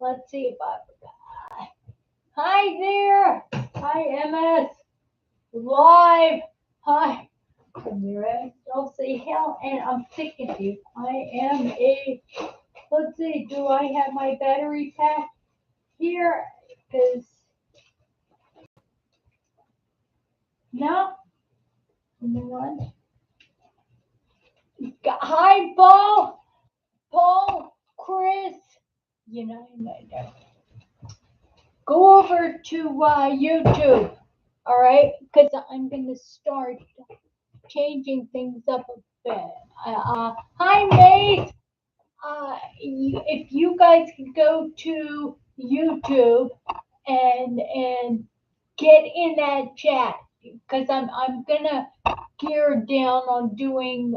Let's see if I. Hi there. Hi, MS. Live. Hi. Dulci, hell, and I'm sick of you. I am a. Let's see. Do I have my battery pack here? Because no. One. Hi, Paul. Paul. Chris. No. Go over to YouTube. All right, because I'm gonna start changing things up a bit. Hi, Mace. If you guys could go to YouTube and get in that chat, because I'm gonna gear down on doing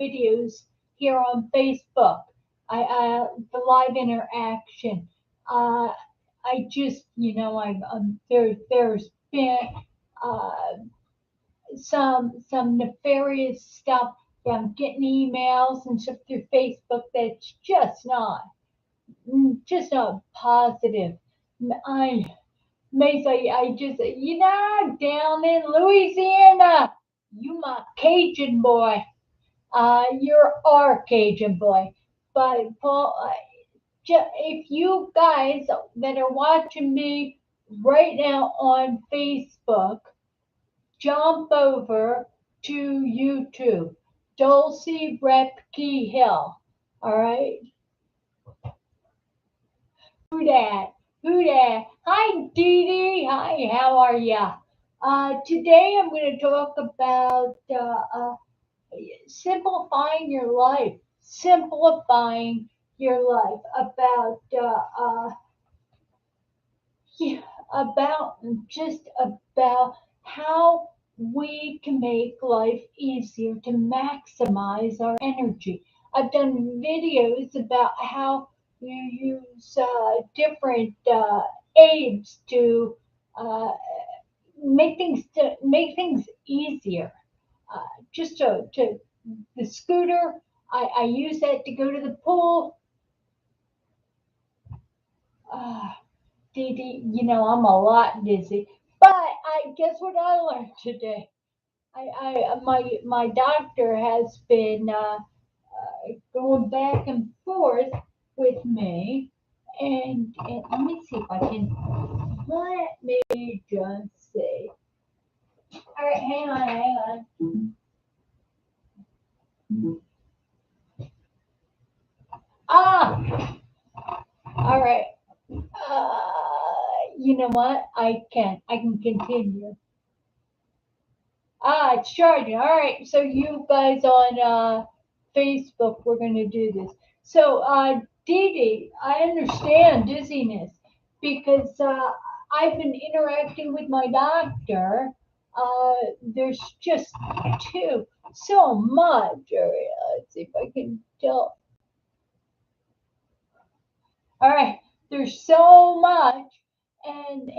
videos here on Facebook. The live interaction. Uh, I just there's been uh, some nefarious stuff. I'm getting emails and stuff through Facebook that's just not positive. I Mace, I just down in Louisiana, you my Cajun boy. You're our Cajun boy. But Paul, if you guys that are watching me right now on Facebook, jump over to YouTube, Dulci Repke Hill. All right. Who that? Who that? Hi, Dee Dee. Hi, how are ya? Today I'm going to talk about simplifying your life. Simplifying your life. Yeah, about just about how we can make life easier to maximize our energy. I've done videos about how you use different aids to uh, make things easier. Just to the scooter, I use that to go to the pool. Uh, Dee, I'm a lot dizzy. But I guess what I learned today. My doctor has been going back and forth with me, and let me see if I can. Let me just see. All right, hang on. Ah, all right. You know what? I can continue. It's charging. All right. So you guys on Facebook, we're going to do this. So, Dee Dee, I understand dizziness because I've been interacting with my doctor. There's just so much. All right, let's see if I can tell. All right. There's so much and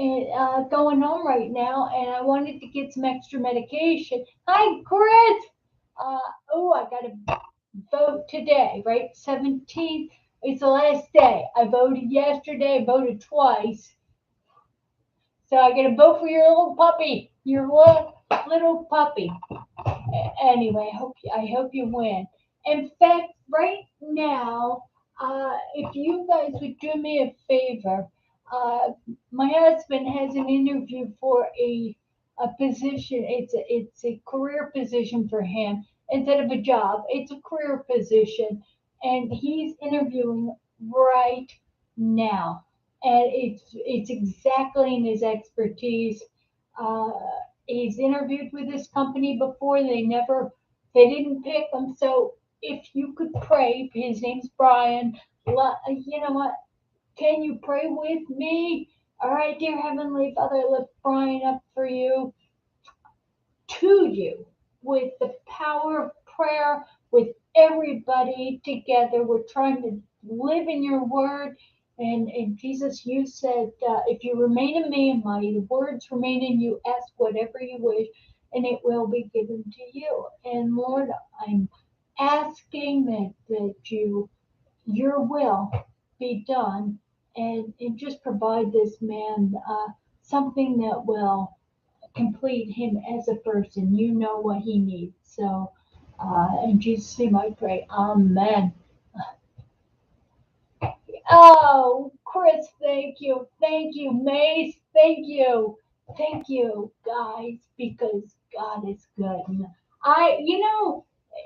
going on right now, and I wanted to get some extra medication. Hi, Chris. Uh, I got to vote today, right? 17th is the last day. I voted yesterday. I voted twice. So I got to vote for your little puppy, your little puppy. Anyway, I hope you win. In fact, right now, if you guys would do me a favor, uh, my husband has an interview for a position. It's a career position for him instead of a job. It's a career position, and he's interviewing right now, and it's exactly in his expertise. Uh, he's interviewed with this company before. They didn't pick him. So if you could pray, his name's Brian. You know what? Can you pray with me? All right, dear Heavenly Father, I lift Brian up for you, to you, with the power of prayer, with everybody together. We're trying to live in your word. And Jesus, you said, if you remain in me and my words remain in you, ask whatever you wish, and it will be given to you. And Lord, I'm asking that your will be done, and just provide this man something that will complete him as a person. You know what he needs. So, in Jesus' name I pray. Amen. Oh, Chris, thank you. Thank you, Mace. Thank you. Thank you, guys, because God is good.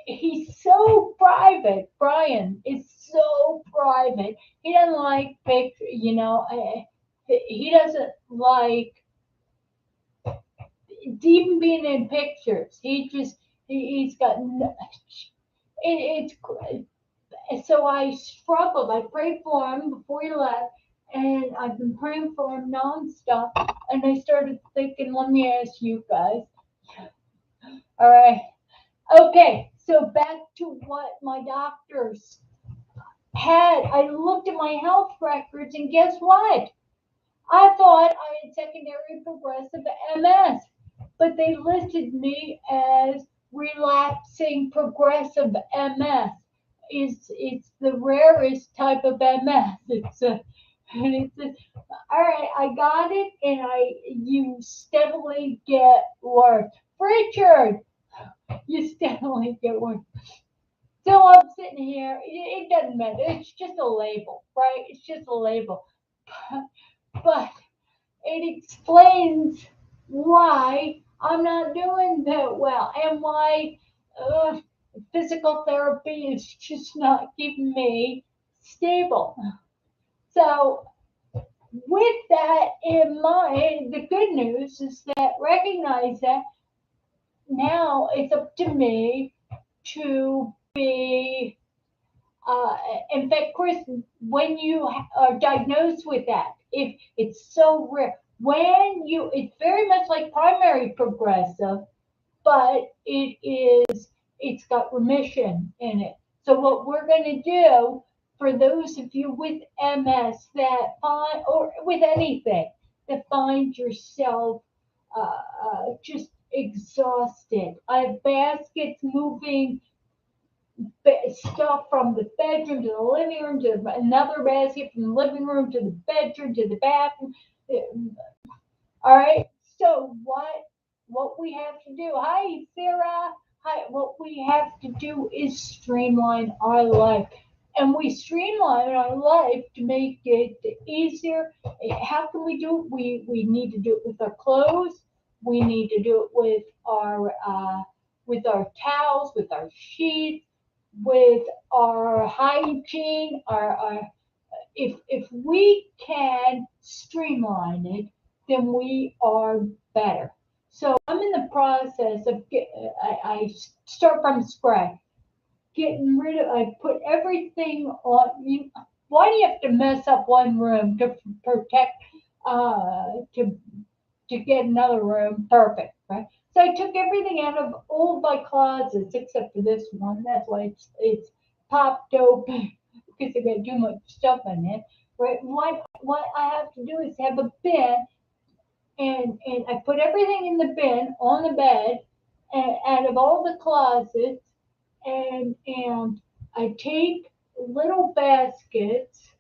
He's so private. Brian is so private. He doesn't like pictures, he doesn't like even being in pictures. He's got, so I struggled. I prayed for him before he left, and I've been praying for him nonstop. And I started thinking, let me ask you guys. All right. Okay. So back to what my doctors had. I looked at my health records, and guess what? I thought I had secondary progressive MS, but they listed me as relapsing progressive MS. It's the rarest type of MS. All right, I got it, and you steadily get worse. Richard, you steadily get worse. So I'm sitting here. It doesn't matter. It's just a label, right? It's just a label, but it explains why I'm not doing that well and why physical therapy is just not keeping me stable. So, with that in mind, the good news is that recognize that now it's up to me to be. In fact, Chris, when you are diagnosed with that, if it's so rare, it's very much like primary progressive, but it's got remission in it. So what we're going to do for those of you with MS that find, or with anything, that find yourself just exhausted, I have baskets moving stuff from the bedroom to the living room to another basket from the living room to the bedroom to the bathroom. All right. So what we have to do? Hi, Sarah. Hi. What we have to do is streamline our life, and we streamline our life to make it easier. How can we do it? We need to do it with our clothes. We need to do it with our towels, with our sheets, with our hygiene, if we can streamline it, then we are better. So I'm in the process of I start from scratch, getting rid of. I put everything on. Why do you have to mess up one room to protect to get another room perfect, right? So I took everything out of all my closets except for this one. That's why it's popped open because I got too much stuff in it. Right? What I have to do is have a bin, and I put everything in the bin on the bed, and out of all the closets, and I take little baskets.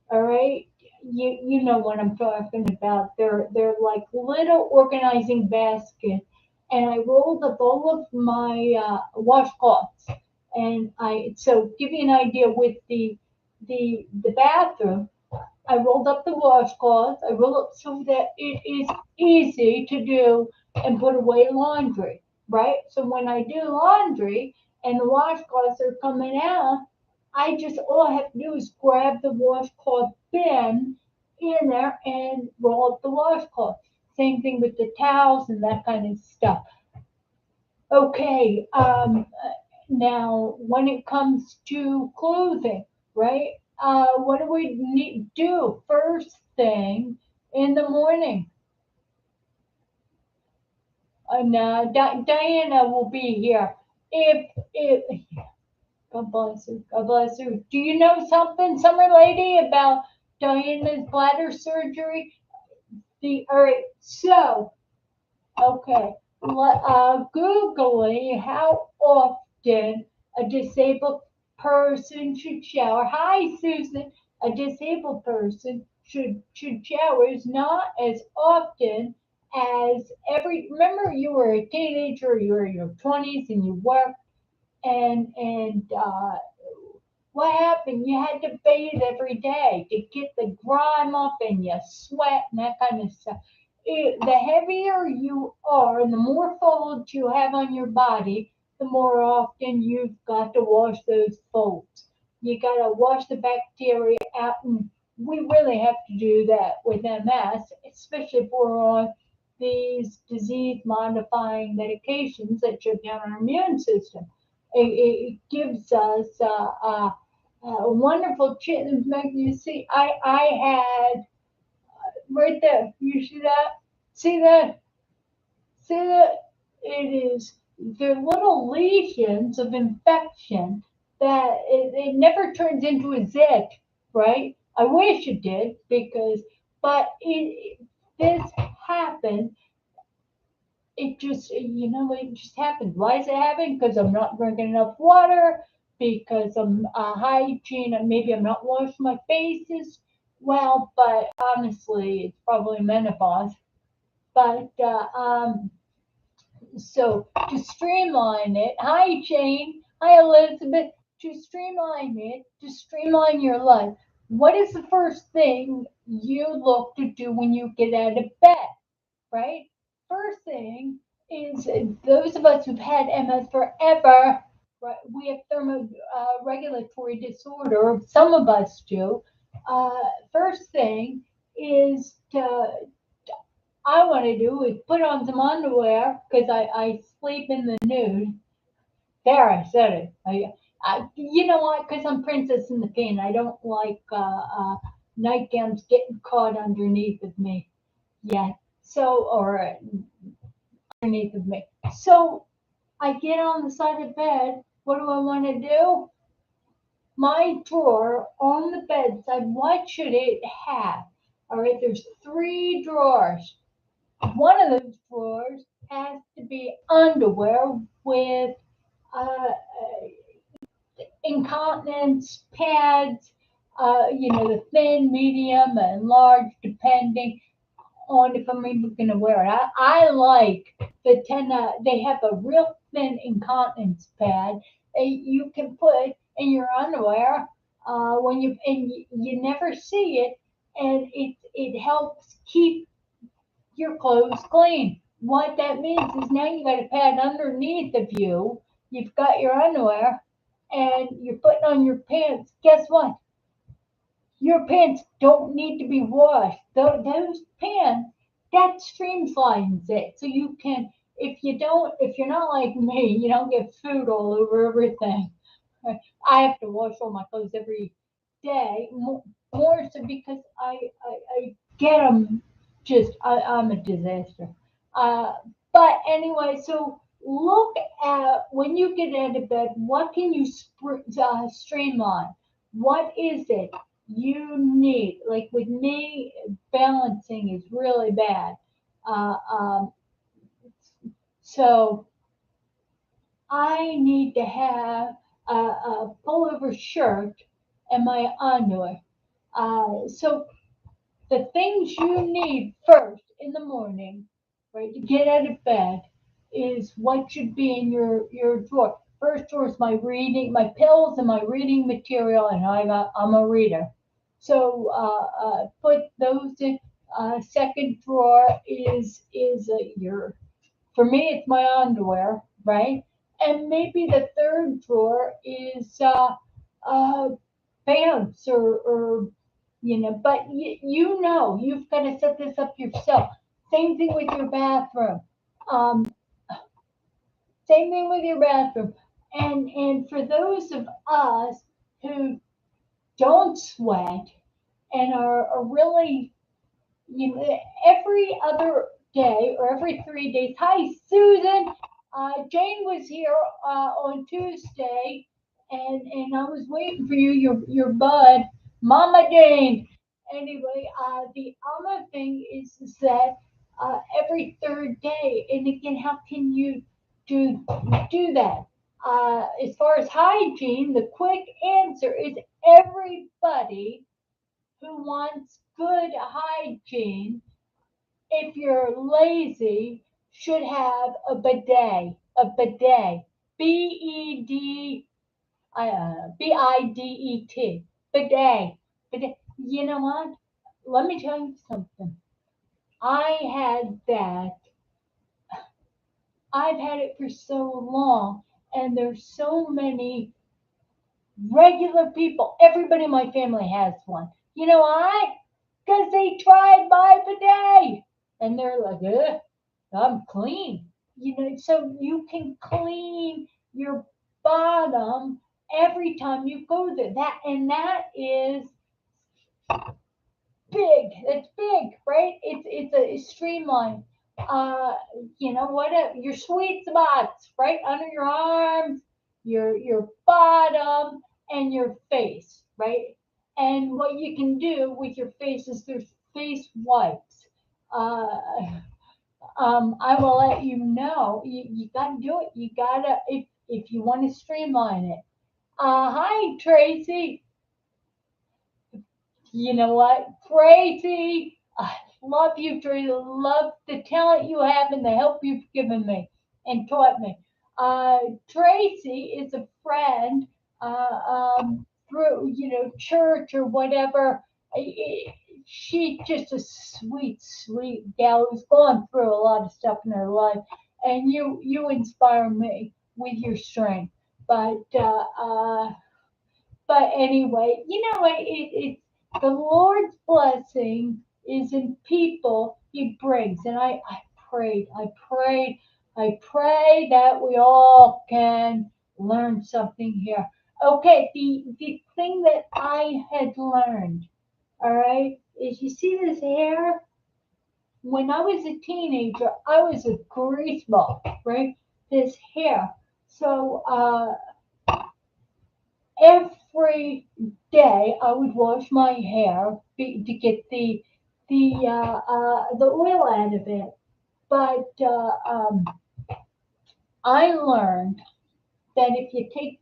All right, you know what I'm talking about. They're like little organizing baskets, and I rolled up all of my washcloths. And so give you an idea with the bathroom, I rolled up the washcloths. I rolled up so that it is easy to do and put away laundry, right? So when I do laundry and the washcloths are coming out, all I have to do is grab the washcloth bin in there and roll up the washcloth. Same thing with the towels and that kind of stuff. Okay, now when it comes to clothing, right? What do we need to do first thing in the morning? And Diana will be here. If God bless her. God bless her. Do you know something, Summer Lady, about Diana's bladder surgery? All right. So, okay. Googling how often a disabled person should shower. Hi, Susan. A disabled person should showers not as often as remember you were a teenager, you were in your 20s and you worked and what happened? You had to bathe every day to get the grime up and you sweat and that kind of stuff. The heavier you are and the more folds you have on your body, the more often you've got to wash those folds. You got to wash the bacteria out, and we really have to do that with MS, especially if we're on these disease modifying medications that shut down our immune system. It gives us a wonderful chitlins mac. You see, I had right there. You see that? See that? See that? It is. They're little lesions of infection that it never turns into a zit, right? I wish it did but this happened. It just happened. Why is it happening? Because I'm not drinking enough water, because I'm hygiene, and maybe I'm not washing my faces well, but honestly, it's probably menopause. But so to streamline it, hi Jane, hi Elizabeth, to streamline it, to streamline your life, what is the first thing you look to do when you get out of bed? Right? First thing is those of us who've had MS forever, right? We have thermoregulatory disorder. Some of us do. First thing is I want to do is put on some underwear because I sleep in the nude. There, I said it. You know what? Because I'm princess in the pin. I don't like nightgowns getting caught underneath of me. Yeah. So, or underneath of me. So I get on the side of the bed. What do I want to do? My drawer on the bedside, what should it have? All right, there's 3 drawers. One of those drawers has to be underwear with uh, incontinence pads, the thin, medium, and large, depending on if I'm even going to wear it. I like the 10, they have a real thin incontinence pad that you can put in your underwear and you never see it, and it helps keep your clothes clean. What that means is now you got a pad underneath of you, you've got your underwear, and you're putting on your pants. Guess what? Your pants don't need to be washed. Those pants, that streamlines it. So you can, if you're not like me, you don't get food all over everything. I have to wash all my clothes every day, more so because I get them I'm a disaster. Uh, but anyway, so look at when you get out of bed, what can you streamline? What is it you need? Like with me, balancing is really bad. Uh, um, so I need to have a pullover shirt and my underwear. So the things you need first in the morning, right, to get out of bed is what should be in your drawer. First drawer is my pills and my reading material, and I'm a reader. So put those in. Second drawer is your for me, it's my underwear, right? And maybe the third drawer is uh, pants but you've got to set this up yourself. Same thing with your bathroom. Um, Same thing with your bathroom. And for those of us who don't sweat and are really every other day or every 3 days. Hi, Susan. Jane was here on Tuesday, and I was waiting for you, your bud, Mama Jane. Anyway, the other thing is that every third day, and again, how can you do that? As far as hygiene, the quick answer is everybody who wants good hygiene, if you're lazy, should have a bidet. A bidet. Bidet. Bidet. Bidet. You know what? Let me tell you something. I had that. I've had it for so long, and there's so many regular people. Everybody in my family has one. You know why? Because they tried my bidet, and they're like, ugh, I'm clean. You know, so you can clean your bottom every time you go there. That is big. It's big, right? It's a streamline. Uh, you know what? Your sweet spots, right under your arms, your bottom, and your face, right? And what you can do with your face is there's face wipes. Uh, I will let you know. You gotta do it. You gotta if you want to streamline it. Hi Tracy. You know what, Tracy? I love you, Tracy. Love the talent you have and the help you've given me and taught me. Tracy is a friend through church or whatever. She's just a sweet, sweet gal who's gone through a lot of stuff in her life, and you inspire me with your strength. But anyway, you know what? It's the Lord's blessing is in people He brings, and I pray that we all can learn something here. Okay, the thing that I had learned, all right, is you see this hair. When I was a teenager, I was a greaseball, right? This hair. So every day I would wash my hair to get the oil out of it. But I learned that if you take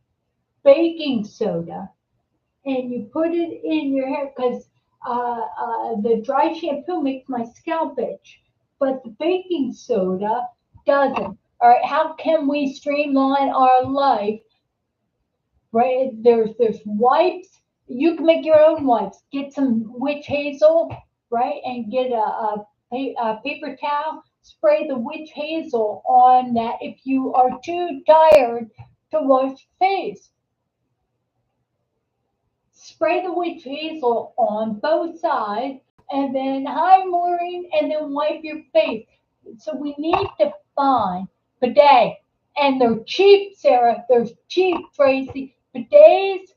baking soda and you put it in your hair, because the dry shampoo makes my scalp itch, but the baking soda doesn't. All right, how can we streamline our life? Right? There's wipes. You can make your own wipes. Get some witch hazel, right, and get a paper towel. Spray the witch hazel on that if you are too tired to wash your face. Spray the witch hazel on both sides, and then hi Maureen, and then wipe your face. So we need to find bidet, and they're cheap, Sarah. They're cheap, Tracy. Bidets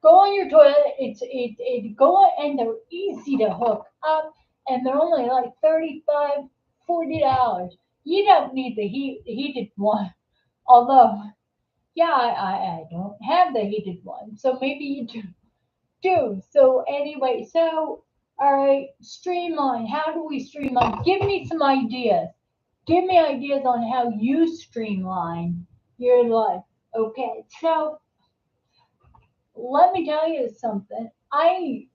go on your toilet. It go and they're easy to hook up, and they're only like 35, $40. You don't need the heated one, although yeah, I don't have the heated one, so maybe you do. So anyway, so all right, streamline. How do we streamline? Give me some ideas. Give me ideas on how you streamline your life. Okay, so let me tell you something. I'm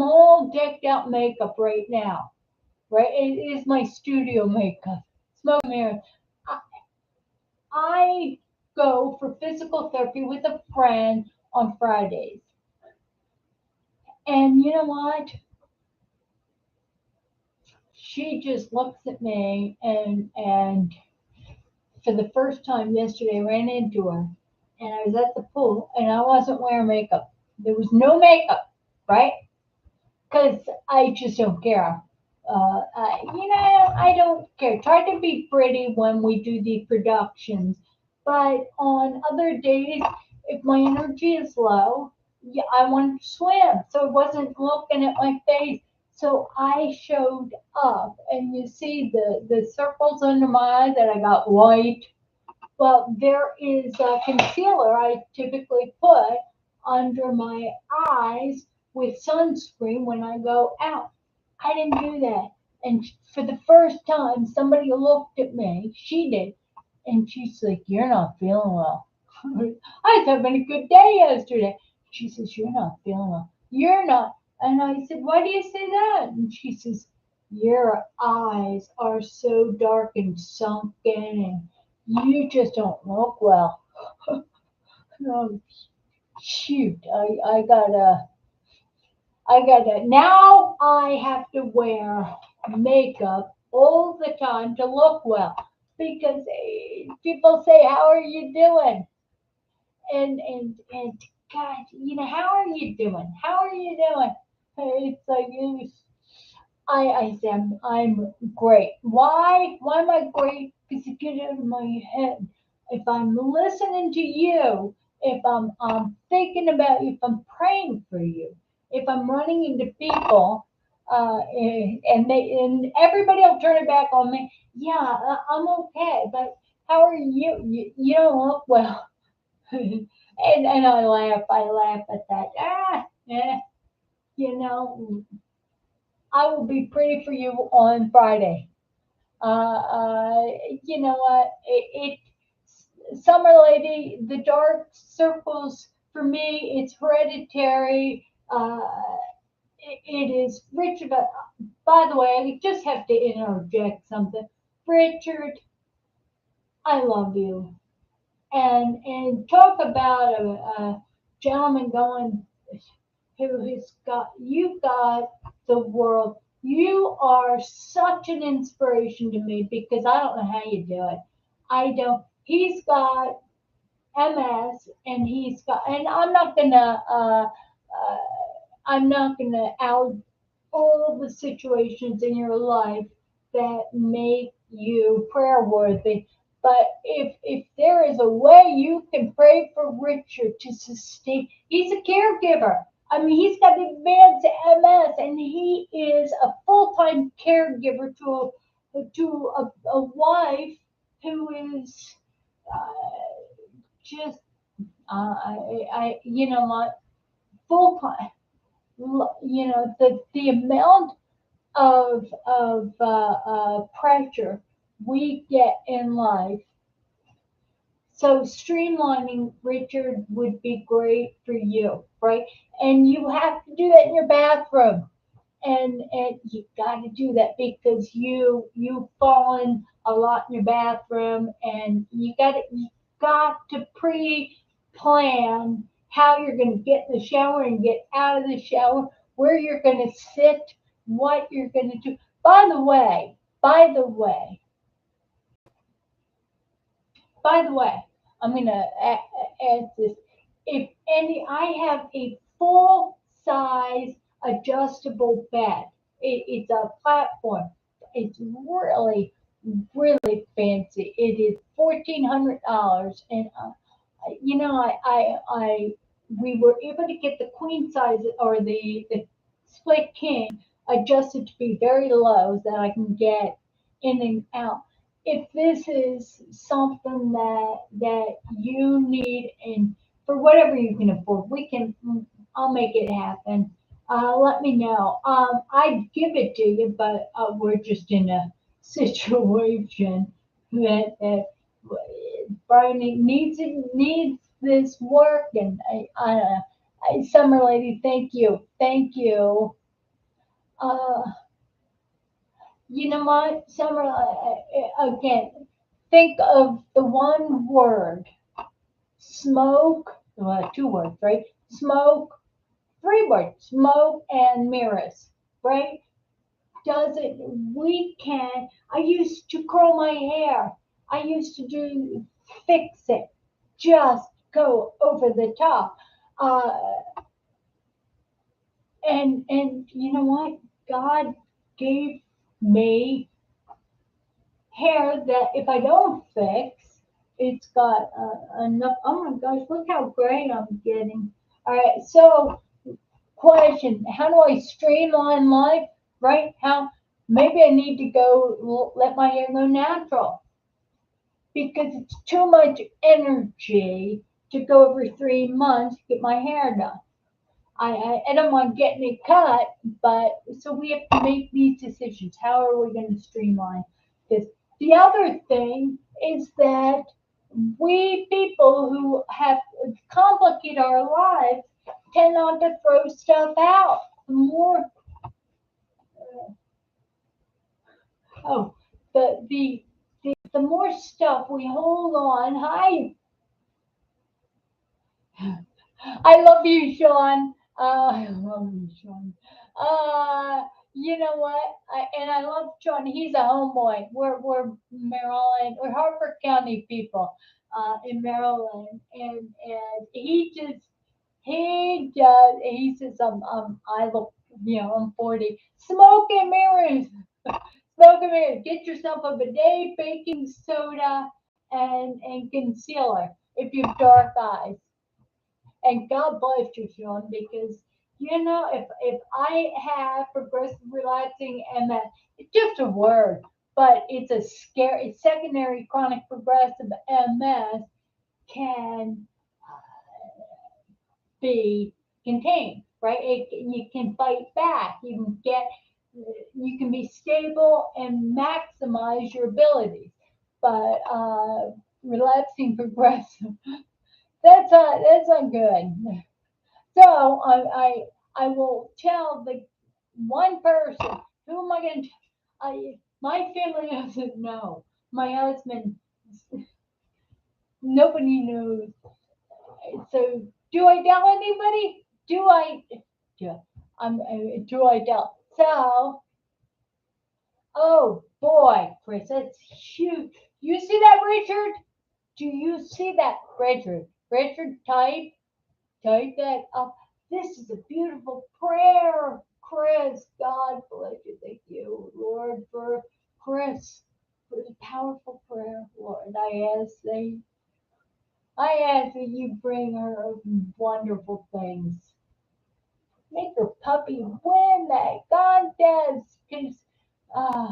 all decked out makeup right now. Right, it is my studio makeup. Smoke mirrors. I, I go for physical therapy with a friend on Fridays, and you know what? She just looks at me, and for the first time yesterday, I ran into her, and I was at the pool, and I wasn't wearing makeup. There was no makeup, right? Because I just don't care. I don't care. Try to be pretty when we do the productions, but on other days, if my energy is low, yeah, I want to swim, so I wasn't looking at my face. So I showed up, and you see the circles under my eyes that I got white. Well, there is a concealer I typically put under my eyes with sunscreen when I go out. I didn't do that. And for the first time, somebody looked at me. She did. And she's like, "You're not feeling well." I was having a good day yesterday. She says, "You're not feeling well. You're not." And I said, why do you say that? And she says, your eyes are so dark and sunken, and you just don't look well. Oh, shoot, now I have to wear makeup all the time to look well because people say, how are you doing? And God, how are you doing? How are you doing? It's like, I say I'm great. Why am I great? Because you get out of my head. If I'm listening to you, if I'm thinking about you, if I'm praying for you, if I'm running into people, and everybody will turn it back on me. Yeah, I'm okay, but how are you? You don't look well. And I laugh. I laugh at that. You know, I will be pretty for you on Friday. You know what? Summer lady, the dark circles for me, it's hereditary. It is Richard. By the way, I just have to interject something. Richard, I love you. And talk about a gentleman going who has got you got the world. You are such an inspiration to me because I don't know how you do it. I don't. He's got MS, and I'm not gonna out all the situations in your life that make you prayer worthy. But if there is a way you can pray for Richard to sustain, he's a caregiver. I mean, he's got advanced MS, and he is a full time caregiver to a wife who is just you know what, full time. The amount of pressure we get in life. So streamlining, Richard, would be great for you, right? And you have to do that in your bathroom, and you got to do that because you've fallen a lot in your bathroom, and you got to pre-plan how you're going to get in the shower and get out of the shower, where you're going to sit, what you're going to do. By the way, I'm going to add this. If any, I have a full size adjustable bed. It's a platform. It's really fancy. It is $1,400, and we were able to get the queen size or the split king adjusted to be very low so that I can get in and out. If this is something that you need, and for whatever you can afford, I'll make it happen. Let me know. I'd give it to you, but we're just in a situation that Brian needs this work, and Summer Lady, thank you. Uh, you know what, Summer? Again, think of the one word: smoke. Well, two words, right? Smoke. Three words: smoke and mirrors, right? Does it? We can. I used to curl my hair. I used to do fix it, just go over the top. Uh, and you know what? God gave me hair that if I don't fix, it's got enough. Oh my gosh, look how gray I'm getting. All right, so question: how do I streamline life? Right? How? Maybe I need to go let my hair go natural because it's too much energy to go every 3 months to get my hair done. I don't want getting it cut, but so we have to make these decisions. How are we going to streamline this? The other thing is that we people who have complicated our lives tend not to throw stuff out. the more, oh, the more stuff we hold on. Hi, I love you, Sean. I love you, Sean. You know what? I love Sean. He's a homeboy. We're Maryland, we're Harford County people, in Maryland, and he says I look, I'm 40. Smoke and mirrors. Smoke and mirrors. Get yourself a bidet, baking soda, and concealer if you have dark eyes. And God bless you, Sean, because if I have progressive relapsing MS, it's just a word, but it's secondary chronic progressive MS can be contained, right? You can fight back. You can be stable and maximize your abilities. But relapsing progressive, that's not good. So I will tell the one person. Who am I going to? My family doesn't know. My husband, nobody knows. So do I tell anybody? Do do I tell? So, oh boy, Chris, that's huge. You see that, Richard? Do you see that, Richard? Richard, type that up. This is a beautiful prayer, Chris. God bless you. Thank you, Lord, for Chris, for the powerful prayer, Lord. I ask that you bring her wonderful things. Make her puppy win that contest. Uh,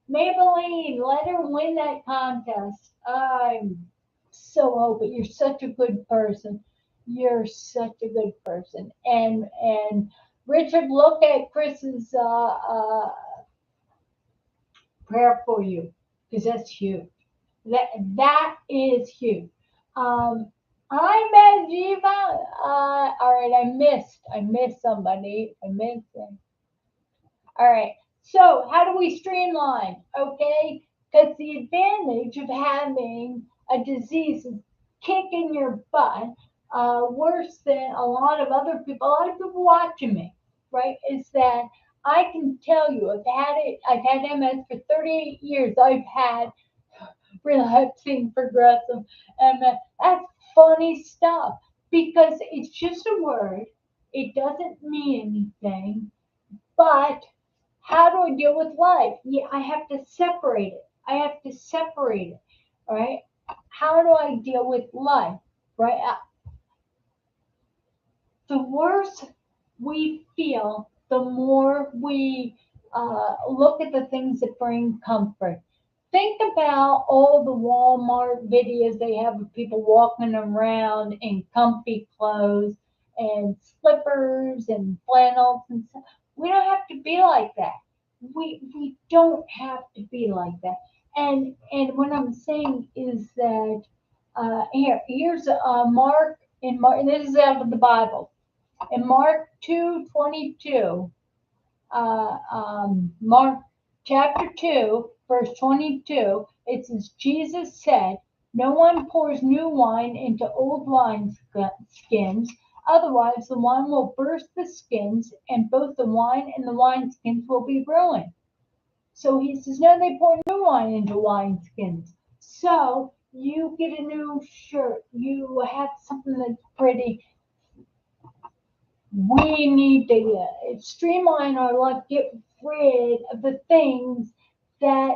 Maybelline, let her win that contest. I'm so hoping you're such a good person. You're such a good person. And Richard, look at Chris's prayer for you because that's huge. That is huge. Um, I met Jiva. All right, I missed somebody. I missed them. All right. So how do we streamline? Okay, because the advantage of having a disease is kicking your butt worse than a lot of other people. A lot of people watching me, right? Is that I can tell you, I've had it. I've had MS for 38 years. I've had relapsing progressive MS. That's funny stuff because it's just a word. It doesn't mean anything. But how do I deal with life? Yeah, I have to separate it. I have to separate it. All right. How do I deal with life? Right. The worse we feel, the more we look at the things that bring comfort. Think about all the Walmart videos they have of people walking around in comfy clothes and slippers and flannels and stuff. We don't have to be like that. We don't have to be like that. And what I'm saying is that here's Mark, and this is out of the Bible. In Mark 2:22, Mark chapter 2, verse 22, it says, Jesus said, no one pours new wine into old wine skins, otherwise the wine will burst the skins, and both the wine and the wineskins will be ruined. So he says, no, they pour new wine into wineskins. So you get a new shirt, you have something that's pretty. We need to streamline our life, get rid of the things that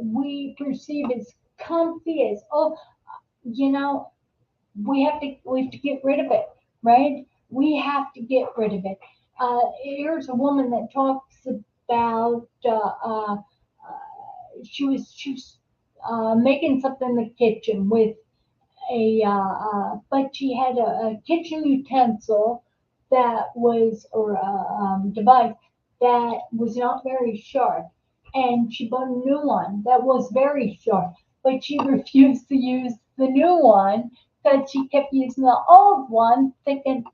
we perceive as comfy as you know we have to get rid of it, right? We have to get rid of it. Here's a woman that talks about she was making something in the kitchen with but she had a kitchen utensil that was, or device that was not very sharp. And she bought a new one that was very sharp, but she refused to use the new one because she kept using the old one, thinking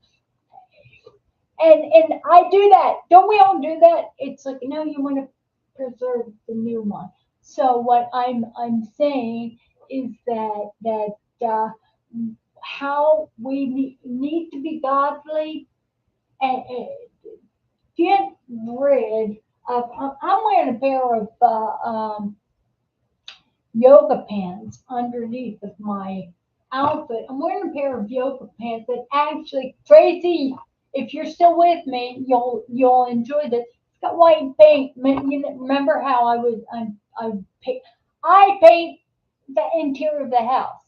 And I do that. Don't we all do that? It's like, no, you want to preserve the new one. So what I'm saying is that how we need to be godly and get rid of. I'm wearing a pair of yoga pants underneath of my outfit. I'm wearing a pair of yoga pants that actually, Tracy, if you're still with me, you'll enjoy this. It's got white paint. Remember how I paint the interior of the house,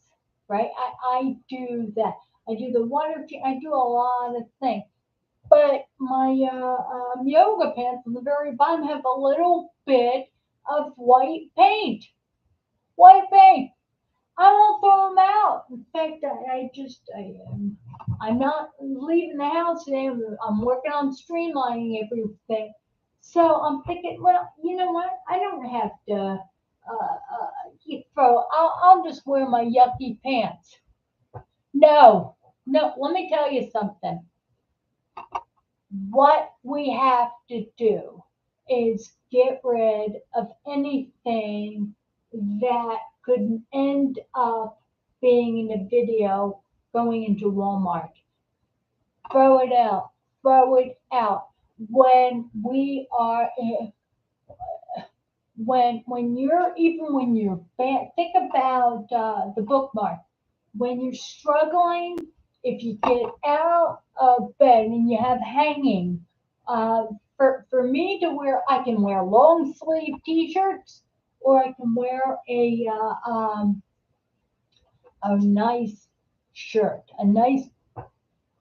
right? I do that. I do the water. I do a lot of things. But my yoga pants on the very bottom have a little bit of white paint. White paint. I won't throw them out. In fact, I'm not leaving the house today. I'm working on streamlining everything. So I'm thinking, well, you know what? I don't have to throw. I'll just wear my yucky pants. No, no. Let me tell you something. What we have to do is get rid of anything that could end up being in a video going into Walmart. Throw it out. Throw it out. When we are when you're bad, think about the bookmark. When you're struggling, if you get out of bed and you have hanging, for me to wear, I can wear long sleeve t-shirts, or I can wear a nice shirt, a nice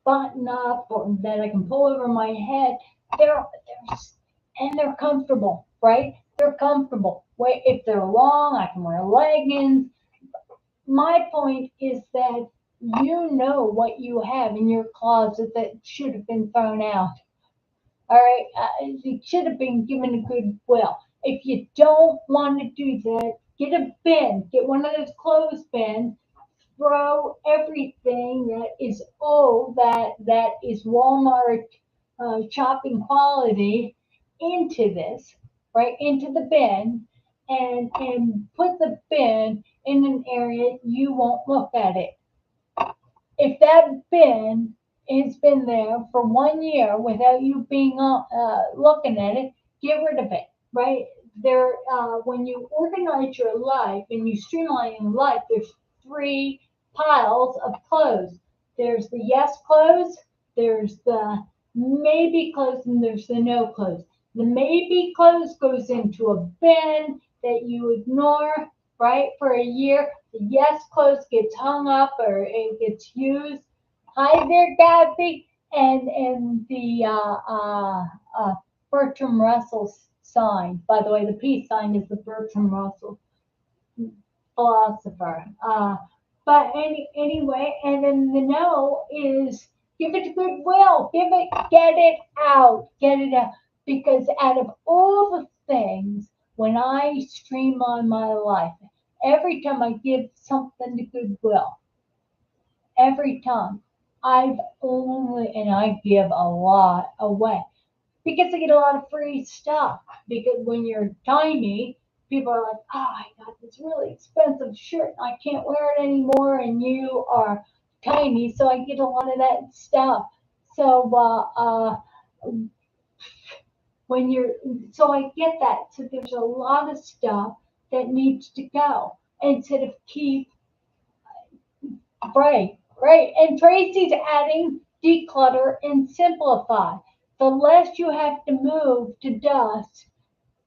button up, or that I can pull over my head. They're and they're comfortable, right? They're comfortable. Wait, if they're long, I can wear leggings. My point is that you know what you have in your closet that should have been thrown out. All right, it should have been given a goodwill. If you don't want to do that, get a bin, get one of those clothes bins, throw everything that is old, that is Walmart shopping quality into this, right, into the bin, and put the bin in an area you won't look at it. If that bin has been there for 1 year without you being looking at it, get rid of it, right? When you organize your life and you streamline your life, there's three piles of clothes. There's the yes clothes, there's the maybe clothes, and there's the no clothes. The maybe clothes goes into a bin that you ignore, right, for a year. The yes clothes gets hung up or it gets used. Hi there, Gabby. And the Bertram Russell sign. By the way, the peace sign is the Bertram Russell philosopher. But anyway, and then the no is give it to goodwill. Get it out. Get it out. Because out of all the things, when I streamline my life, every time I give something to goodwill, every time and I give a lot away because I get a lot of free stuff. Because when you're tiny, people are like, oh, I got this really expensive shirt. I can't wear it anymore. And you are tiny. So I get a lot of that stuff. So, so I get that. So there's a lot of stuff that needs to go instead of keep. Right, right. And Tracy's adding declutter and simplify. The less you have to move to dust,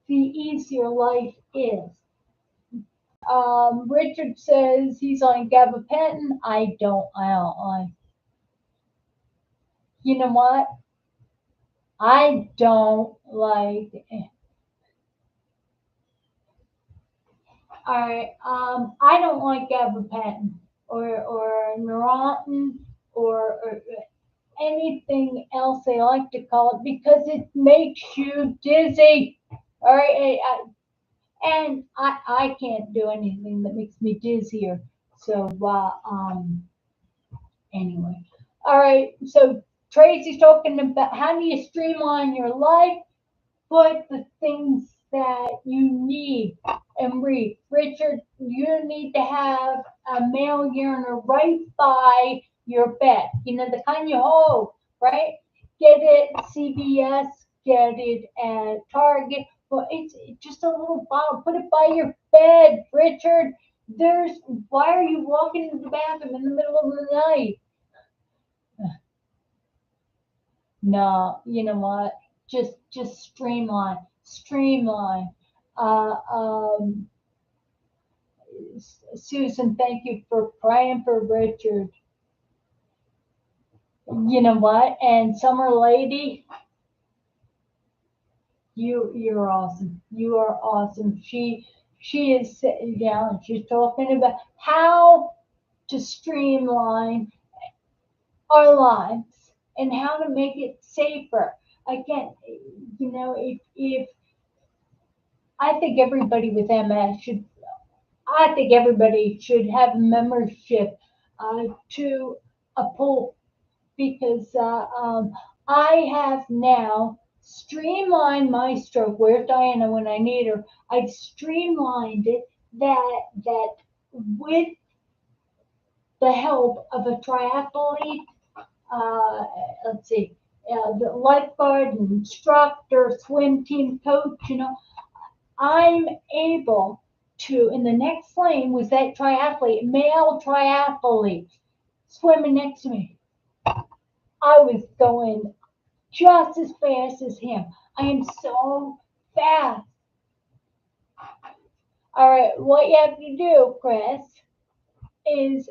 the easier life is. Richard says he's on gabapentin. I don't like. You know what? I don't like. All right. I don't like gabapentin or Neurontin or anything else they like to call it because it makes you dizzy. All right, and I can't do anything that makes me dizzier. So anyway, all right. So Tracy's talking about how do you streamline your life? Put the things that you need and read. Richard, you need to have a male urinal right by your bed. You know, the kind you hold, right? Get it at CVS, get it at Target. Well, it's just a little bottle. Put it by your bed, Richard. Why are you walking into the bathroom in the middle of the night? No, you know what? Just streamline. Uh, um, Susan, thank you for praying for Richard. You know what? And Summer Lady, you're awesome. You are awesome. She is sitting down. She's talking about how to streamline our lives and how to make it safer. Again, you know, if I think everybody with MS should I think everybody should have membership to a pool because I have now streamlined my stroke. Where's Diana when I need her? I've streamlined it that with the help of a triathlete, uh, let's see, the lifeguard, instructor, swim team coach, you know, I'm able to, in the next lane was that triathlete, male triathlete, swimming next to me. I was going just as fast as him. I am so fast. All right, what you have to do, Chris, is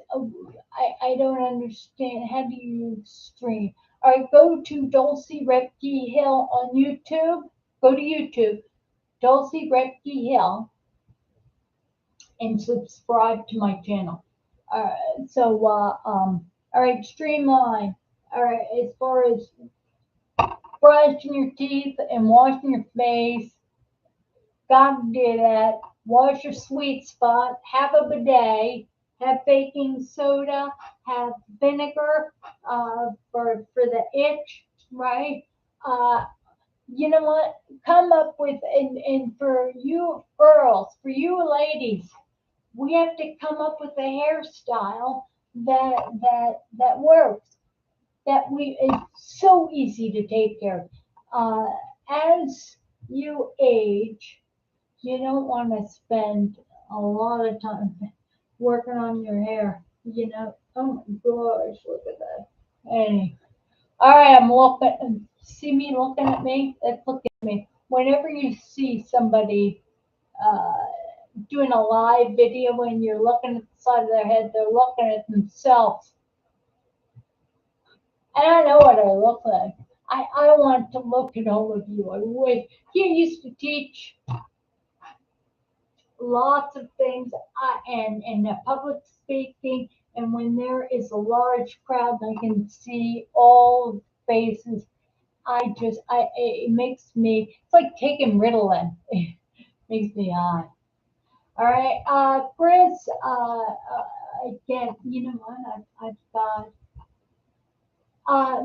I don't understand. How do you stream? All right, go to Dulci Repke Hill on YouTube. Go to YouTube, Dulci Repke Hill, and subscribe to my channel. All right, Streamline. All right, as far as brushing your teeth and washing your face, gotta do that. Wash your sweet spot. Have a bidet. Have baking soda. Have vinegar for the itch, right? Uh, you know what? Come up with and for you girls, for you ladies, we have to come up with a hairstyle that works. That we it's so easy to take care of. As you age, you don't want to spend a lot of time working on your hair. You know, oh my gosh, look at that. Anyway, all right, I'm looking. See me looking at me? Let's look at me. Whenever you see somebody uh, doing a live video when you're looking at the side of their head, they're looking at themselves. And I know what I look like. I want to look at all of you. I wish you used to teach lots of things and public speaking. And when there is a large crowd, I can see all faces. It makes me, it's like taking Ritalin. It makes me high. All right, Chris, again, you know what? I've got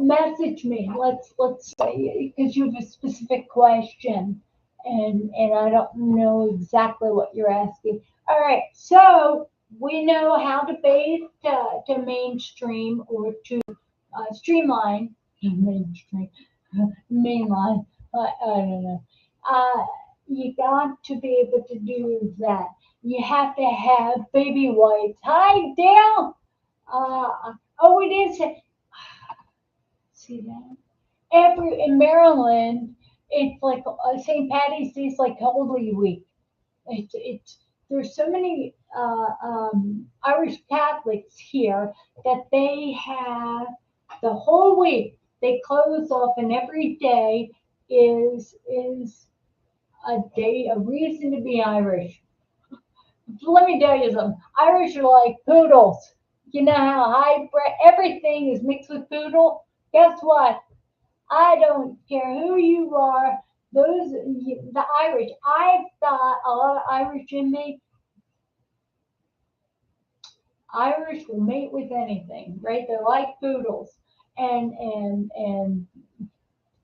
message me. Let's say because you have a specific question, and I don't know exactly what you're asking. All right, so we know how to bathe to mainstream or to streamline mainstream mainline. I don't know. You got to be able to do that. You have to have baby wipes. Hi, Dale. Oh, it is. See that? In Maryland, it's like St. Patty's Day is like Holy Week. It's there's so many Irish Catholics here that they have the whole week. They close off, and every day is a day, a reason to be Irish. Let me tell you something. Irish are like poodles. You know how hybrid everything is mixed with poodle. Guess what? I don't care who you are. The Irish. I've got a lot of Irish in me. Irish will mate with anything, right? They're like poodles. and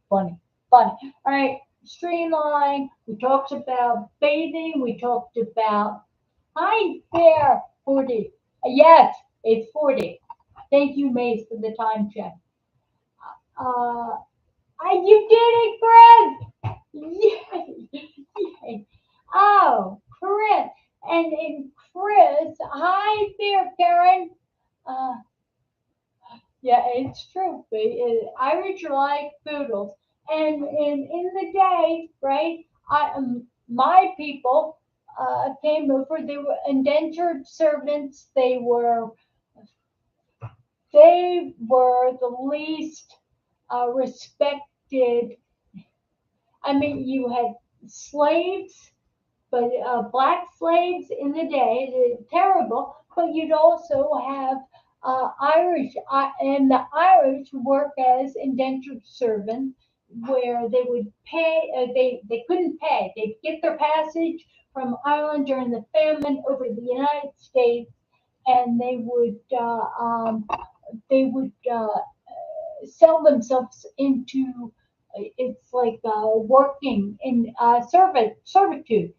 funny, funny. All right, Streamline. We talked about bathing. We talked about hi there, 40. Yes, it's 40. Thank you, Mace, for the time check. Uh, you did it, Chris! Yay! Yay! Oh, Chris. And Chris, hi there, Karen. Uh, yeah, it's true. Irish are like poodles. And in the day, right, my people came over. They were indentured servants. They were the least respected. I mean, you had slaves, but black slaves in the day, they're terrible. But you'd also have Irish, and the Irish work as indentured servants, where they would pay. They couldn't pay. They'd get their passage from Ireland during the famine over the United States, and they would sell themselves into it's like working in servitude,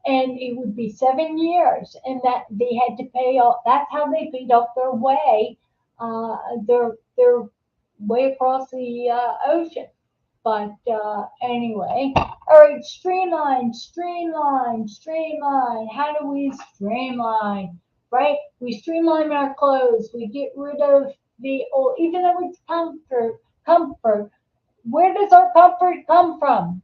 and it would be 7 years, and that they had to pay all. That's how they paid off uh, their way across the ocean. But anyway, all right, streamline. How do we streamline? Right? We streamline our clothes. We get rid of the old, even though it's comfort. Where does our comfort come from?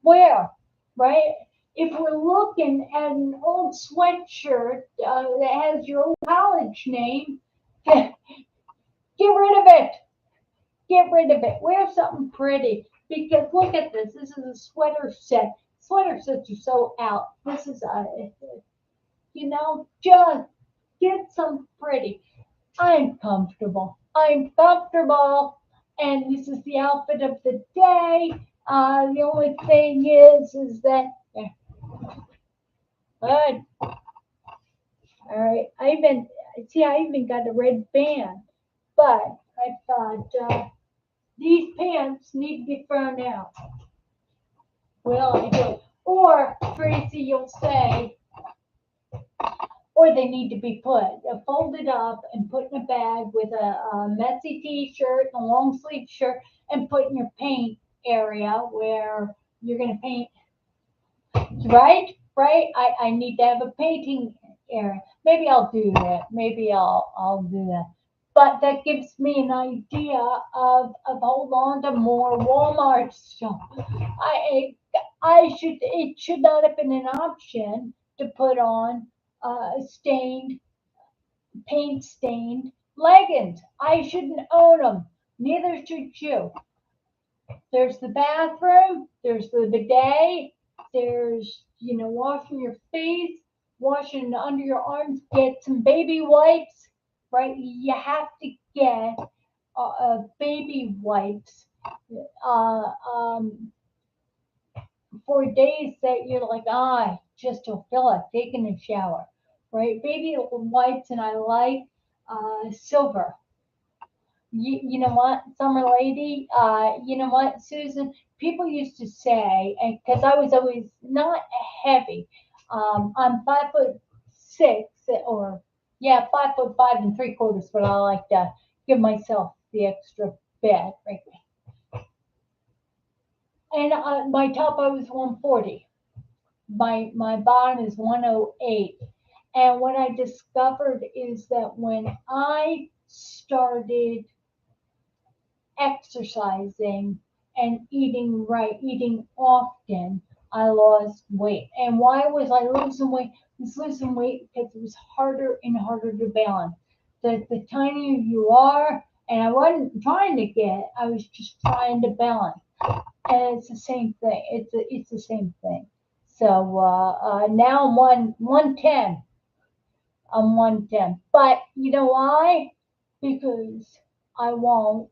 Where? Right? If we're looking at an old sweatshirt that has your old college name, get rid of it. Get rid of it. Wear something pretty. Because look at this. This is a sweater set. Sweater sets are so out. This is just get some pretty. I'm comfortable. I'm comfortable. And this is the outfit of the day. The only thing is that, yeah, good. All right. I even got a red band. But I thought, these pants need to be thrown out. Well, I did. Or, Tracy, you'll say, or they need to be folded up and put in a bag with a messy t-shirt and a long sleeve shirt and put in your paint area where you're going to paint. Right. I need to have a painting area. Maybe I'll do that. Maybe I'll do that. But that gives me an idea of hold on to more Walmart stuff. I it should not have been an option to put on stained paint stained leggings. I shouldn't own them. Neither should you. There's the bathroom. There's the bidet. There's washing your face, washing under your arms. Get some baby wipes. Right? You have to get baby wipes. Uh, um, for days that you're like, I just don't feel like taking a shower, right? Baby wipes, and I like silver. You know what, summer lady? You know what, Susan? People used to say, because I was always not heavy. I'm 5'6", or yeah, 5'5 3/4", but I like to give myself the extra bed, right? And my top I was 140. My bottom is 108. And what I discovered is that when I started exercising and eating right, eating often, I lost weight. And why was I losing weight? I was losing weight because it was harder and harder to balance. The tinier you are, and I wasn't trying to get, I was just trying to balance. And it's the same thing. It's the same thing. So now I'm 110. I'm 110. But you know why? Because I won't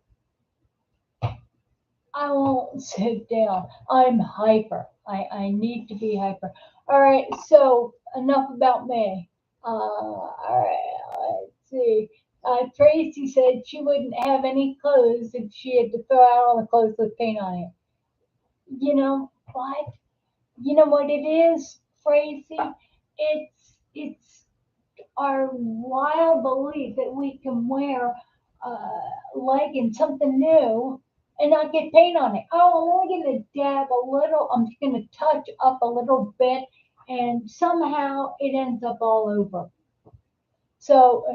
I won't sit down. I'm hyper. I need to be hyper. All right, so enough about me. All right, let's see. Tracy said she wouldn't have any clothes if she had to throw out all the clothes with paint on it. You know what? You know what it is, Tracy? It's our wild belief that we can wear leggings, something new, and not get paint on it. Oh, I'm only going to dab a little. I'm just going to touch up a little bit, and somehow it ends up all over. So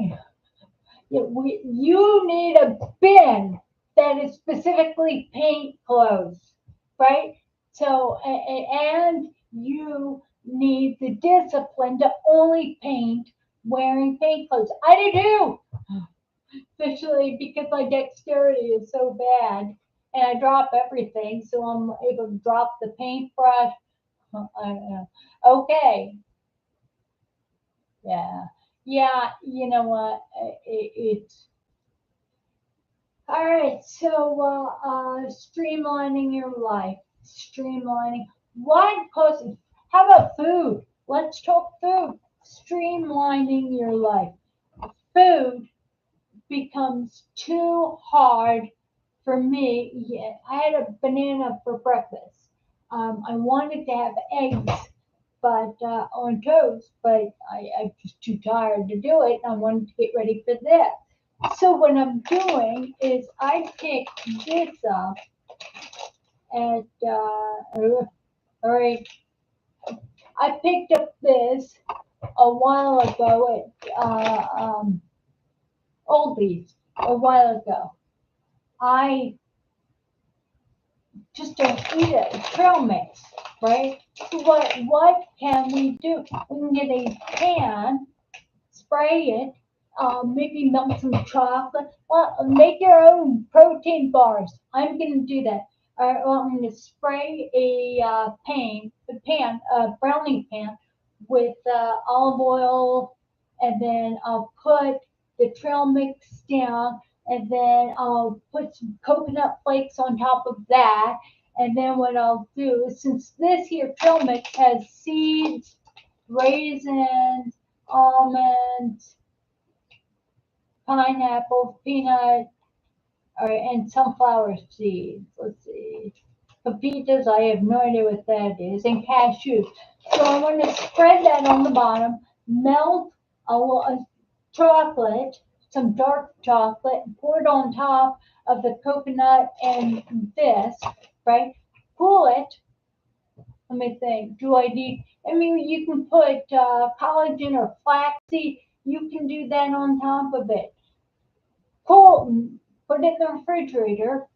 you need a bin that is specifically paint clothes, right? So, and you need the discipline to only paint wearing paint clothes. I do too, especially because my dexterity is so bad and I drop everything, so I'm able to drop the paintbrush. Okay, yeah, yeah. You know what? It's all right, so streamlining your life, streamlining. What causes? How about food? Let's talk food. Streamlining your life. Food becomes too hard for me. Yeah, I had a banana for breakfast. I wanted to have eggs, but on toast, but I'm just too tired to do it. I wanted to get ready for this. So what I'm doing is I pick this up at all right. I picked up this a while ago at Aldi's a while ago. I just don't eat it. Trail mix, right? So what can we do? We can get a pan, spray it, maybe melt some chocolate. Well, make your own protein bars. I'm going to do that. Well, I'm going to spray a browning pan with olive oil, and then I'll put the trail mix down, and then I'll put some coconut flakes on top of that. And then what I'll do is, since this here trail mix has seeds, raisins, almonds, pineapple, peanut, and sunflower seeds. Let's see. Pepitas, I have no idea what that is, and cashews. So I'm going to spread that on the bottom, melt a chocolate, some dark chocolate, and pour it on top of the coconut and this, right? Cool it. Let me think. Do I need? I mean, you can put collagen or flaxseed. You can do that on top of it. Cool. Put it in the refrigerator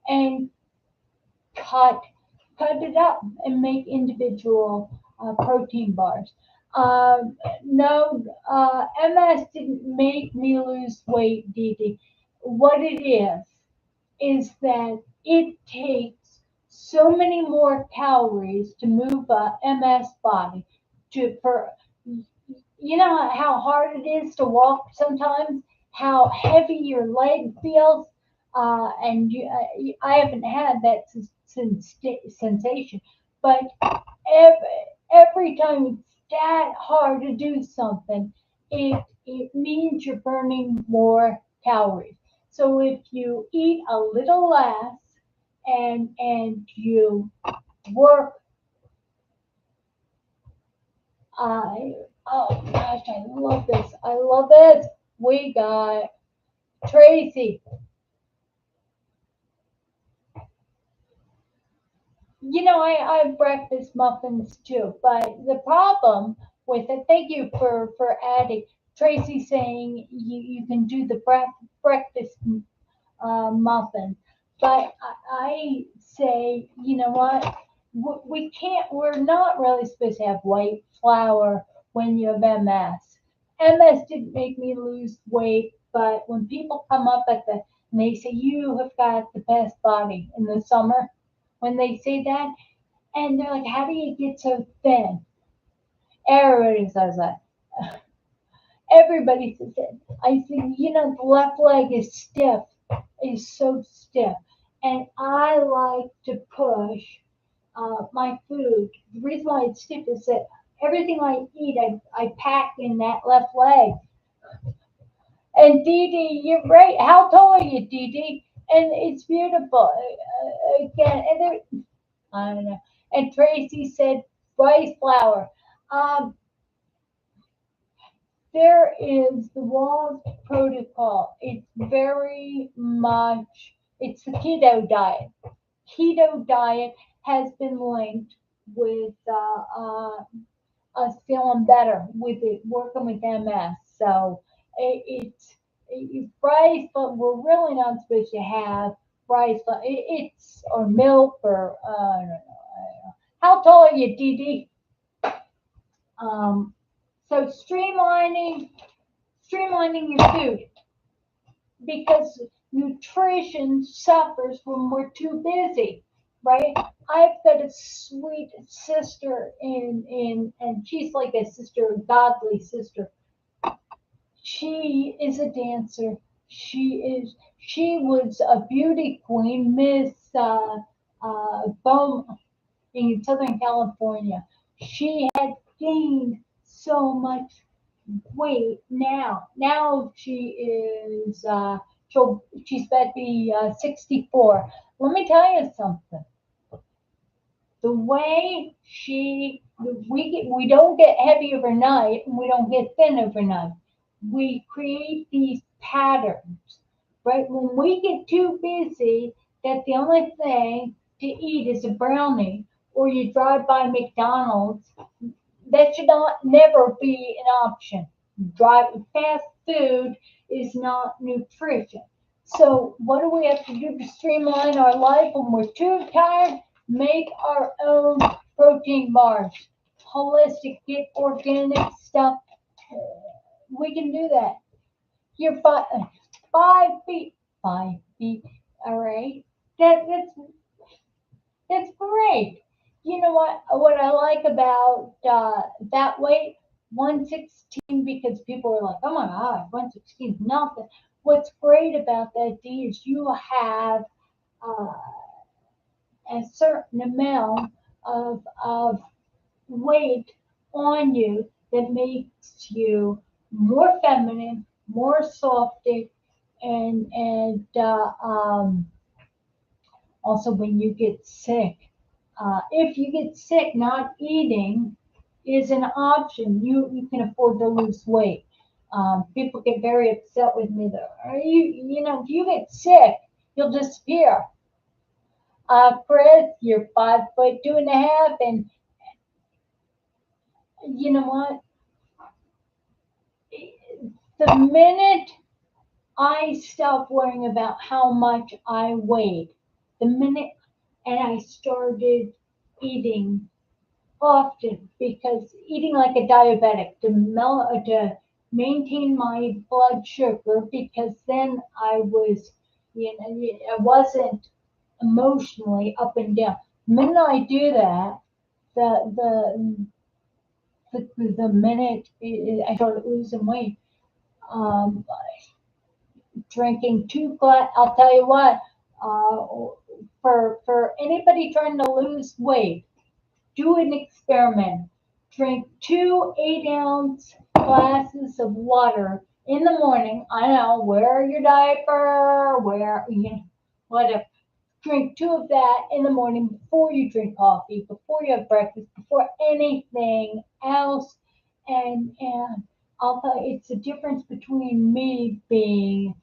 and cut it up and make individual protein bars. No, MS didn't make me lose weight, Dee Dee. What it is that it takes so many more calories to move a MS body to for you know how hard it is to walk sometimes, how heavy your leg feels, and I haven't had that sensation, but every time it's that hard to do something, it means you're burning more calories. So if you eat a little less and you work, I oh gosh, I love this. I love it. We got Tracy. You know, I have breakfast muffins too, but the problem with it, thank you for adding. Tracy saying you can do the breakfast muffin, but I say, you know what? We can't. We're not really supposed to have white flour when you have MS. MS didn't make me lose weight, but when people come up at the and they say you have got the best body in the summer, when they say that, and they're like, "How do you get so thin?" Everybody says that. Everybody says it. I think, you know, the left leg is stiff, is so stiff. And I like to push my food. The reason why it's stiff is that everything I eat, I pack in that left leg. And Dee Dee, you're right. How tall are you, Dee Dee? And it's beautiful. Again, and there, I don't know. And Tracy said rice flour. Um, there is the WALS protocol. It's very much, it's the keto diet. Keto diet has been linked with us feeling better with it, working with MS. So it's rice, but we're really not supposed to have rice. But it's or milk or I don't know. How tall are you, Dee Dee? Um, so streamlining your food because nutrition suffers when we're too busy, right? I've got a sweet sister and she's like a sister, a godly sister. She is a dancer. She was a beauty queen, Miss Bowman in Southern California. She had gained so much weight now. Now she is she's about to be 64. Let me tell you something. The way we don't get heavy overnight and we don't get thin overnight. We create these patterns, right? When we get too busy, that the only thing to eat is a brownie, or you drive by McDonald's, that should not never be an option. Fast food is not nutrition. So what do we have to do to streamline our life when we're too tired? Make our own protein bars. Holistic, get organic stuff. We can do that. You're 5 feet. 5 feet. All right. That's great. You know what I like about that weight, 116, because people are like, oh my God, 116 is nothing. What's great about that, D, is you have uh, a certain amount of weight on you that makes you more feminine, more softy, and also when you get sick. If you get sick, not eating is an option. You can afford to lose weight. People get very upset with me though. Are you know, if you get sick, you'll disappear. Chris, you're 5 foot 2.5, and you know what? The minute I stopped worrying about how much I weighed, the minute and I started eating often, because eating like a diabetic to maintain my blood sugar, because then I was, you know, I wasn't emotionally up and down. The minute I do that, the the minute I started losing weight, um, drinking 2 glass. I'll tell you what. For anybody trying to lose weight, do an experiment. Drink 2 8-ounce glasses of water in the morning. I know, wear your diaper, wear, you know, whatever. Drink two of that in the morning before you drink coffee, before you have breakfast, before anything else. And I'll tell you, it's the difference between me being,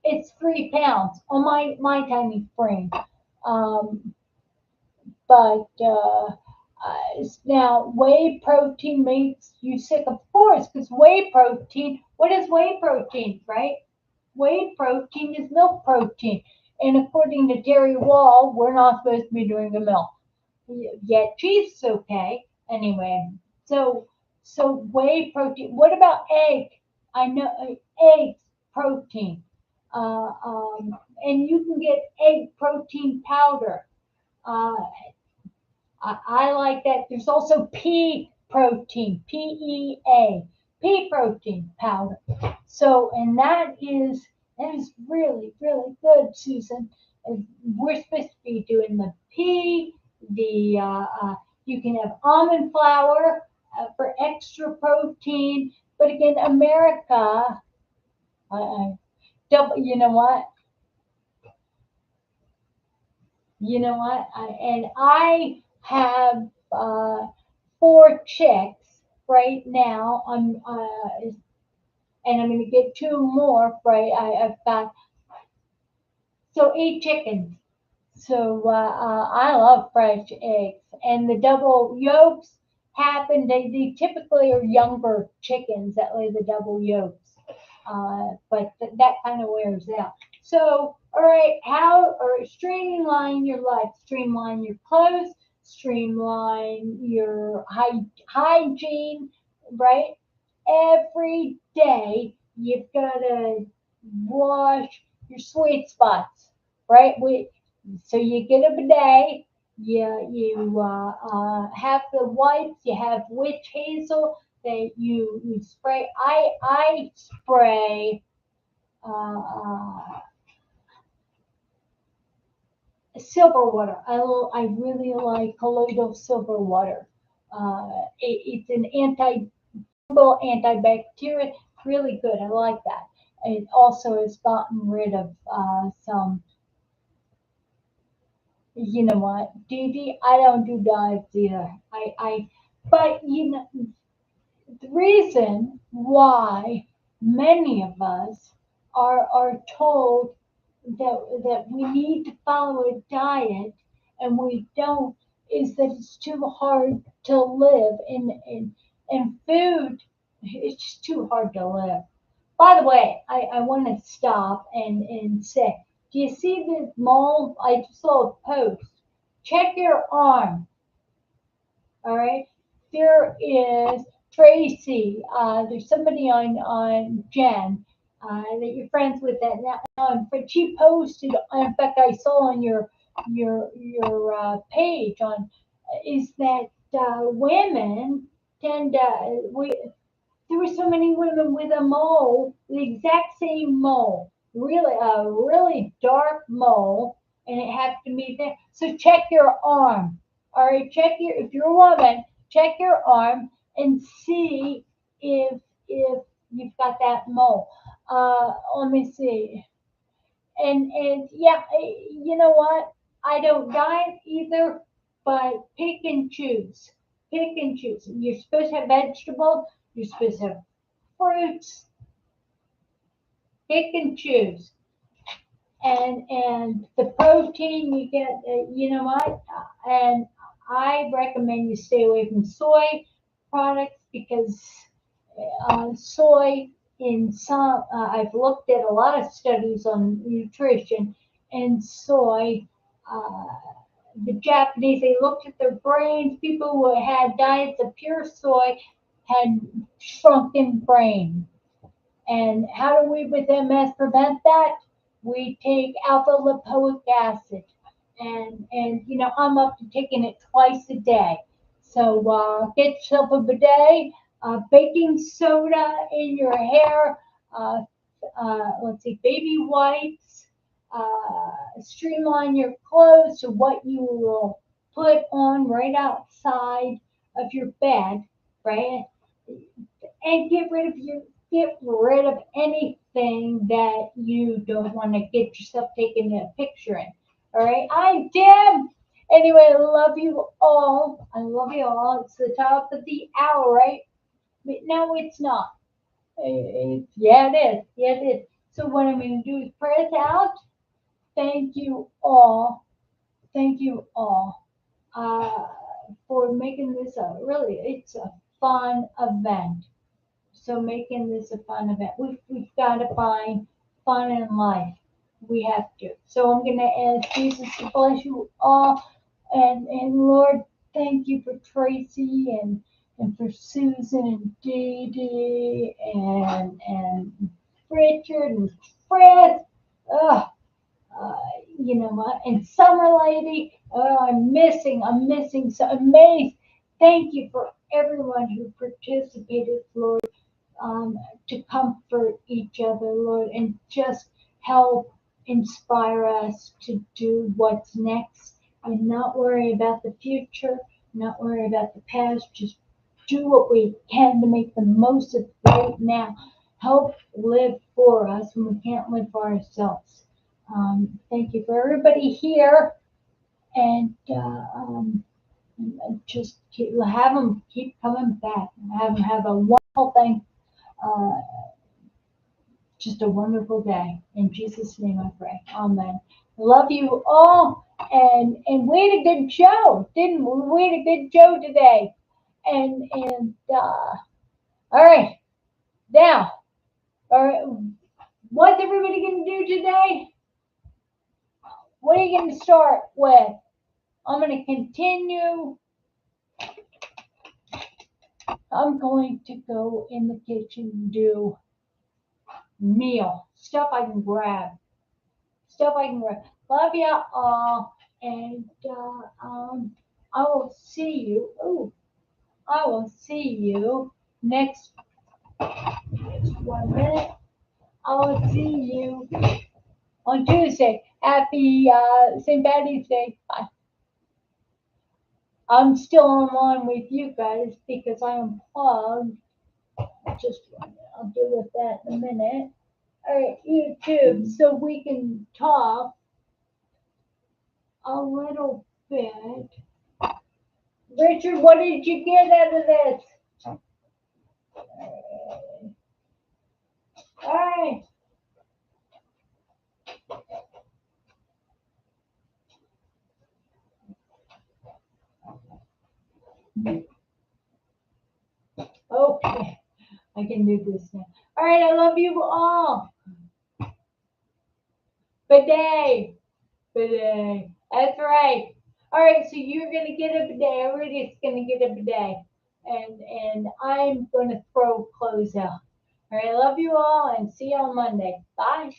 it's 3 pounds on my tiny frame. Um, but now whey protein makes you sick, of course, because whey protein. What is whey protein, right? Whey protein is milk protein, and according to Dairy Wall, we're not supposed to be doing the milk. Yet cheese is okay anyway. So whey protein. What about egg? I know eggs protein, and you can get egg protein powder. Uh, I like that. There's also pea protein, PEA, pea protein powder. So, and that is really, really good, Susan. We're supposed to be doing the pea, you can have almond flour for extra protein. But again, America, Double. You know what? You know what? I have four chicks right now. And I'm going to get two more. Right? I've got so eight chickens. So I love fresh eggs, and the double yolks happen. They typically are younger chickens that lay the double yolks, but that kind of wears out. So, all right, how or streamline your life, streamline your clothes, streamline your hygiene, right? Every day you've got to wash your sweet spots, right? So you get a bidet, you have the wipes, you have witch hazel that you spray. I spray silver water. I really like colloidal silver water. It's an antibacterial, really good. I like that. It also has gotten rid of some. You know what, Dee Dee, I don't do diets either. But you know, the reason why many of us are told that we need to follow a diet and we don't is that it's too hard to live in food. It's just too hard to live. By the way, I want to stop and say, do you see this mole? I just saw a post. Check your arm. All right. There is Tracy. There's somebody on Jen that you're friends with that now. But she posted. In fact, I saw on your page on is that women tend to we there were so many women with a mole, the exact same mole, really a really dark mole, and it happened to be there. So check your arm. All right, check your if you're a woman, check your arm and see if you've got that mole. Let me see. And yeah, you know what? I don't diet either, but pick and choose. Pick and choose. You're supposed to have vegetables. You're supposed to have fruits. Pick and choose. And the protein you get, you know what? And I recommend you stay away from soy products because soy in some I've looked at a lot of studies on nutrition and soy uh, the Japanese they looked at their brains people who had diets of pure soy had shrunken brain and how do we with MS prevent that? We take alpha lipoic acid, and you know I'm up to taking it twice a day. So get yourself a bidet, baking soda in your hair. Uh, let's see, baby wipes. Streamline your clothes to what you will put on right outside of your bed, right? And get rid of anything that you don't want to get yourself taken a picture in. All right, I did. Anyway, I love you all. I love you all. It's the top of the hour, right? But no, it's not. Yeah, it is. Yeah, it is. So what I'm going to do is pray us out. Thank you all. Thank you all uh, for making this a really. It's a fun event. So making this a fun event. We've got to find fun in life. We have to. So I'm going to ask Jesus to bless you all. And Lord, thank you for Tracy and for Susan and Dee Dee and Richard and Fred. Oh, uh, you know what? And Summer Lady. Oh, I'm missing. So amazed. Thank you for everyone who participated, Lord to comfort each other, Lord, and just help inspire us to do what's next and not worry about the future, not worry about the past, just do what we can to make the most of right now. help live for us when we can't live for ourselves. Thank you for everybody here, and just have them keep coming back. Have them have a wonderful thing. Uh, just a wonderful day. In Jesus' name I pray. Amen. Love you all. We had a good show, didn't we? We had a good show today. All right. Now, all right, what's everybody gonna do today? What are you gonna start with? I'm gonna continue. I'm going to go in the kitchen and do meal. Stuff I can grab. Stuff I can grab. Love ya all, and I will see you. Oh, I will see you next. Just 1 minute. I will see you on Tuesday. Happy St. Patty's Day. Bye. I'm still online with you guys because I unplugged. Just 1 minute. I'll deal with that in a minute. All right, YouTube, so we can talk a little bit. Richard, what did you get out of this? All right. Okay, I can do this now. All right, I love you all. Bidet, bidet. That's right. All right, so you're gonna get a bidet. Everybody's gonna get a bidet, and I'm gonna throw clothes out. All right, I love you all, and see you on Monday. Bye.